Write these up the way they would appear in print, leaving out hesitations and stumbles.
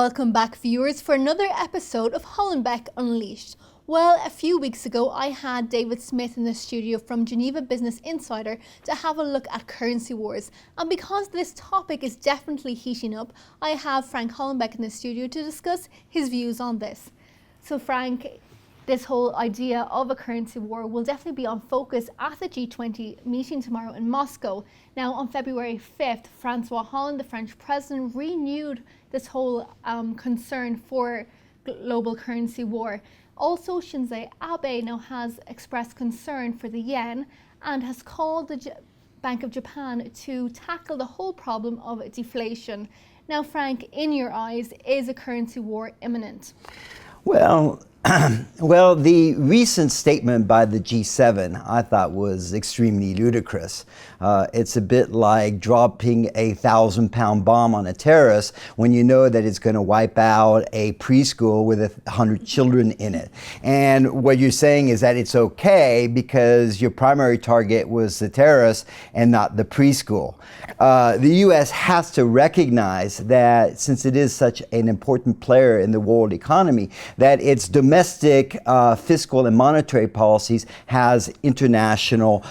Welcome back, viewers, for another episode of Hollenbeck Unleashed. Well, a few weeks ago, I had David Smith in the studio from Geneva Business Insider to have a look at currency wars. And because this topic is definitely heating up, I have Frank Hollenbeck in the studio to discuss his views on this. So Frank, this whole idea of a currency war will definitely be on focus at the G20 meeting tomorrow in Moscow. Now, on February 5th, Francois Hollande, the French president, renewed this whole concern for global currency war. Also, Shinzo Abe now has expressed concern for the yen and has called the Bank of Japan to tackle the whole problem of deflation. Now, Frank, in your eyes, is a currency war imminent? Well, the recent statement by the G7 I thought was extremely ludicrous. It's a bit like dropping a 1,000-pound bomb on a terrorist when you know that it's going to wipe out a preschool with 100 children in it. And what you're saying is that it's okay because your primary target was the terrorist and not the preschool. The U.S. has to recognize that since it is such an important player in the world economy, that its domestic fiscal and monetary policies has international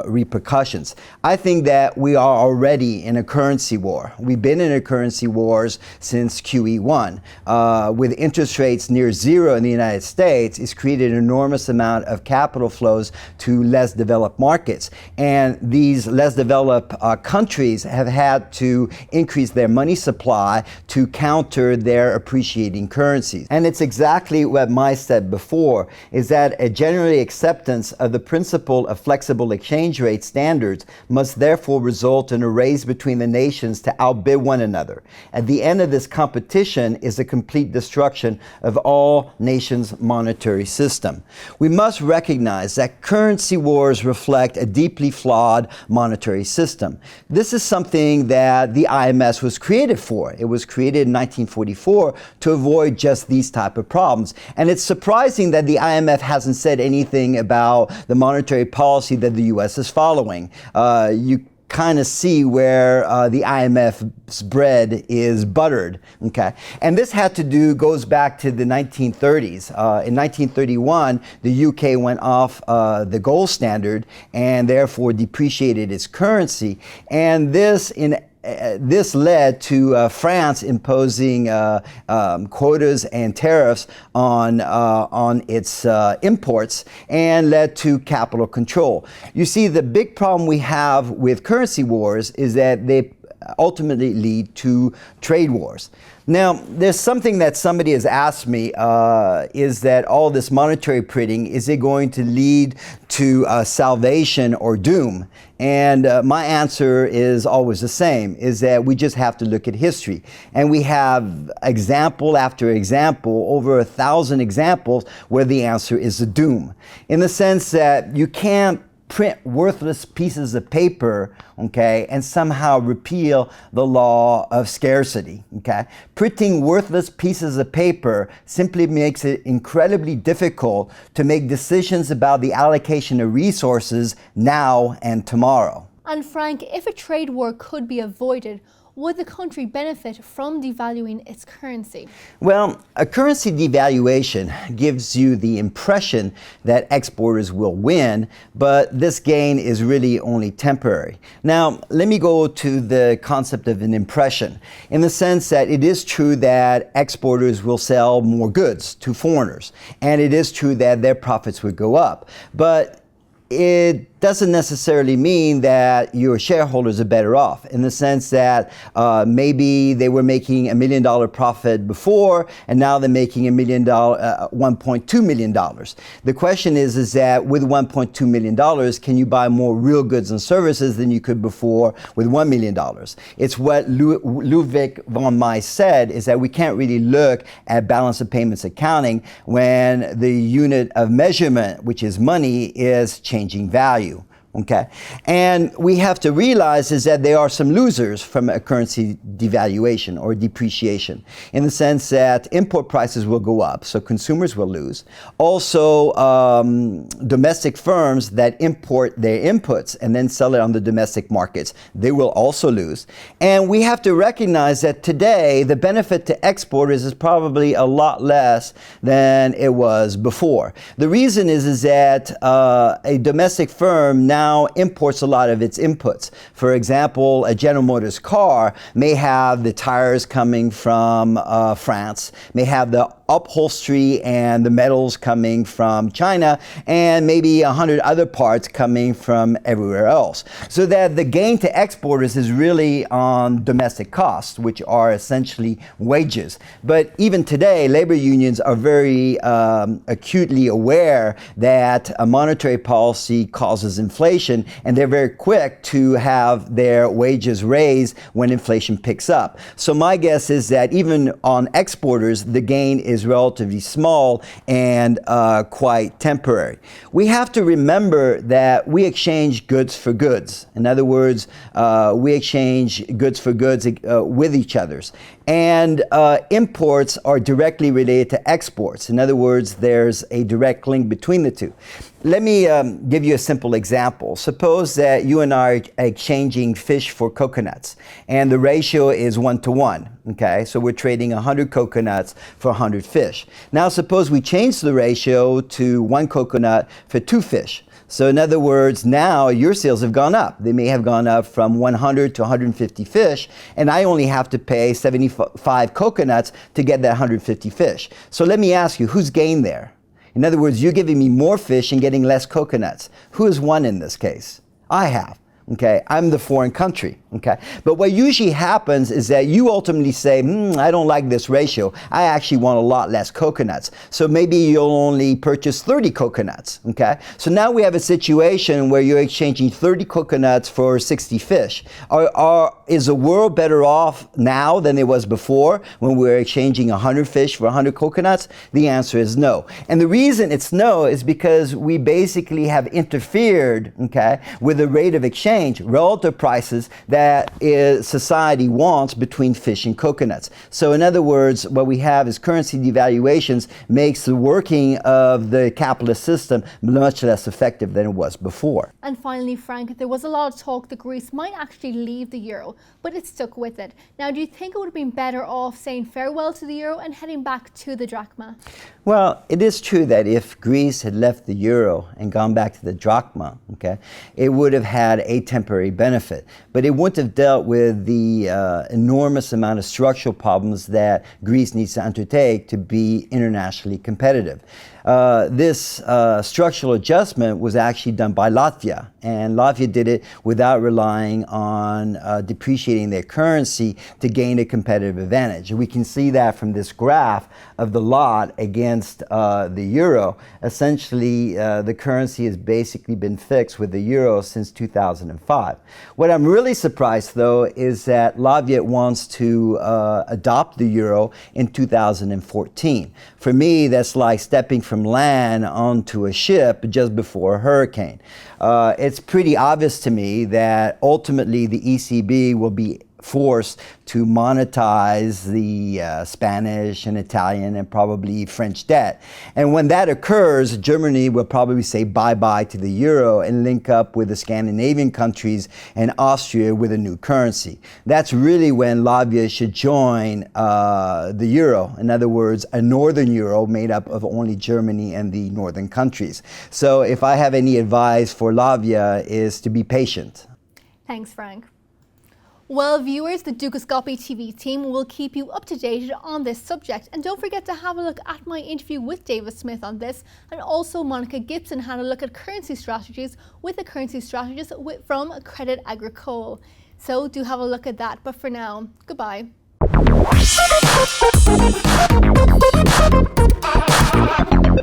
repercussions. I think that we are already in a currency war. We've been in a currency wars since QE1. With interest rates near zero in the United States, it's created an enormous amount of capital flows to less developed markets. And these less developed countries have had to increase their money supply to counter their appreciating currencies. And it's exactly what Mike said before, is that a general acceptance of the principle of flexible exchange rate standards must therefore result in a race between the nations to outbid one another. At the end of this competition is a complete destruction of all nations' monetary system. We must recognize that currency wars reflect a deeply flawed monetary system. This is something that the IMF was created for. It was created in 1944 to avoid just these type of problems. And it's surprising that the IMF hasn't said anything about the monetary policy that the U.S. is following. You kind of see where the IMF's bread is buttered, okay? And this goes back to the 1930s. In 1931, the UK went off the gold standard and therefore depreciated its currency. And this led to France imposing quotas and tariffs on its imports and led to capital control. You see, the big problem we have with currency wars is that they ultimately lead to trade wars. Now, there's something that somebody has asked me, is that all this monetary printing, is it going to lead to salvation or doom? And my answer is always the same, is that we just have to look at history. And we have example after example, over 1,000 examples, where the answer is the doom. In the sense that you can't print worthless pieces of paper, okay, and somehow repeal the law of scarcity, okay? Printing worthless pieces of paper simply makes it incredibly difficult to make decisions about the allocation of resources now and tomorrow. And Frank, if a trade war could be avoided, would the country benefit from devaluing its currency? Well, a currency devaluation gives you the impression that exporters will win, but this gain is really only temporary. Now, let me go to the concept of an impression, in the sense that it is true that exporters will sell more goods to foreigners, and it is true that their profits would go up. But it doesn't necessarily mean that your shareholders are better off, in the sense that maybe they were making $1 million profit before and now they're making $1.2 million. The question is that with $1.2 million, can you buy more real goods and services than you could before with $1 million? It's what Ludwig von Mises said, is that we can't really look at balance of payments accounting when the unit of measurement, which is money, is changing value. Okay, and we have to realize is that there are some losers from a currency devaluation or depreciation, in the sense that import prices will go up, so consumers will lose. Also, domestic firms that import their inputs and then sell it on the domestic markets, they will also lose. And we have to recognize that today the benefit to exporters is probably a lot less than it was before. The reason is that a domestic firm now imports a lot of its inputs. For example, a General Motors car may have the tires coming from France, may have the upholstery and the metals coming from China, and maybe 100 other parts coming from everywhere else. So that the gain to exporters is really on domestic costs, which are essentially wages. But even today, labor unions are very acutely aware that a monetary policy causes inflation, and they're very quick to have their wages raised when inflation picks up. So my guess is that even on exporters, the gain is relatively small and quite temporary. We have to remember that we exchange goods for goods. In other words, we exchange goods for goods with each other's. And imports are directly related to exports. In other words, there's a direct link between the two. Let me give you a simple example. Suppose that you and I are exchanging fish for coconuts, and the ratio is 1-to-1. Okay, so we're trading 100 coconuts for 100 fish. Now suppose we change the ratio to 1 coconut for 2 fish. So in other words, now your sales have gone up. They may have gone up from 100 to 150 fish, and I only have to pay 75 coconuts to get that 150 fish. So let me ask you, who's gained there? In other words, you're giving me more fish and getting less coconuts. Who has won in this case? I have. Okay, I'm the foreign country. Okay, but what usually happens is that you ultimately say, I don't like this ratio. I actually want a lot less coconuts. So maybe you'll only purchase 30 coconuts. Okay, so now we have a situation where you're exchanging 30 coconuts for 60 fish. Is the world better off now than it was before when we were exchanging 100 fish for 100 coconuts? The answer is no. And the reason it's no is because we basically have interfered, okay, with the rate of exchange relative prices that society wants between fish and coconuts. So in other words, what we have is currency devaluations makes the working of the capitalist system much less effective than it was before. And finally, Frank, there was a lot of talk that Greece might actually leave the euro, but it stuck with it. Now, do you think it would have been better off saying farewell to the euro and heading back to the drachma? Well, it is true that if Greece had left the euro and gone back to the drachma, okay, it would have had a temporary benefit, but it wouldn't have dealt with the enormous amount of structural problems that Greece needs to undertake to be internationally competitive. This structural adjustment was actually done by Latvia, and Latvia did it without relying on depreciating their currency to gain a competitive advantage. We can see that from this graph of the lot against the euro. Essentially, the currency has basically been fixed with the euro since 2005. What I'm really surprised, though, is that Latvia wants to adopt the euro in 2014. For me, that's like stepping from land onto a ship just before a hurricane. It's pretty obvious to me that ultimately the ECB will be forced to monetize the Spanish and Italian and probably French debt. And when that occurs, Germany will probably say bye-bye to the euro and link up with the Scandinavian countries and Austria with a new currency. That's really when Latvia should join the euro. In other words, a northern euro made up of only Germany and the northern countries. So if I have any advice for Latvia is to be patient. Thanks, Frank. Well, viewers, the Dukascopy TV team will keep you up to date on this subject. And don't forget to have a look at my interview with David Smith on this. And also Monica Gibson had a look at currency strategies with a currency strategist from Credit Agricole. So do have a look at that. But for now, goodbye.